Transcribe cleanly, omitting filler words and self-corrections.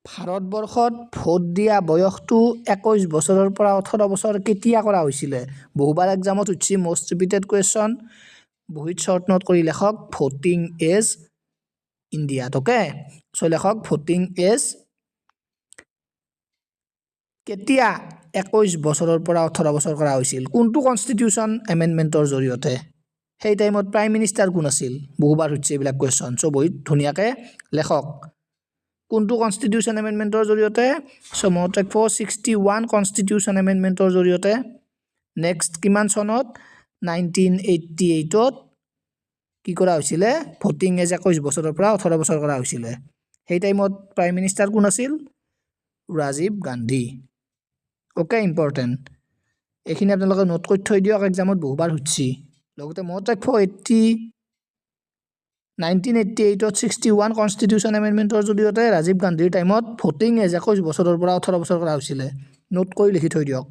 ভাৰতবৰ্ষত ভোট দিয়া বয়সটো 21 বছৰৰ পৰা 18 বছৰ কেতিয়া কৰা হৈছিলে বহুবাৰ এক্সামত উঠছি মোষ্ট ৰিপিটেড কুৱেশ্যন বহিত শৰ্ট নোট কৰি লেখক ভোটিং এজ ইণ্ডিয়াত ওকে সো লেখক ভোটিং এজ কেতিয়া 21 বছৰৰ পৰা 18 বছৰ কৰা হৈছিল কোনটো কনস্টিটিউশন এমেন্ডমেন্টৰ জৰিয়তে সেই টাইমত প্ৰাইম মিনিষ্টাৰ কোন আছিল বহুবাৰ উঠছে এইবিলাক কুৱেশ্যন সো বহিত ধুনিয়াকে লেখক কোনটো কনস্টিটিউশন এমেন্ডমেন্টৰ জৰিয়তে সো মনত ৰাখব 61 কনস্টিটিউশন এমেন্ডমেন্টৰ জৰিয়তে নেক্সট কিমান সনত 1988 ত কি কৰা হৈছিল ভোটিং এজ 21 বছৰৰ পৰা 18 বছৰ কৰা হৈছিল সেই টাইমত প্ৰাইম মিনিষ্টাৰ কোন আছিল ৰাজীৱ গান্ধী ওকে ইম্পৰ্টেন্ট এখিনি আপোনালোকে নোট কৰি থৈ দিয়ক এক্সামত বহুবাৰ উঠছি লগতে মনত ৰাখব 1988 ত 61 কনস্টিটিউশন এমেন্ডমেন্টৰ জৰিয়তে ৰাজীৱ গান্ধীৰ টাইমত ভোটিং এজ 21 বছৰৰ পৰা 18 বছৰ কৰা হৈছিল নোট কৰি লিখি থৈ দিয়ক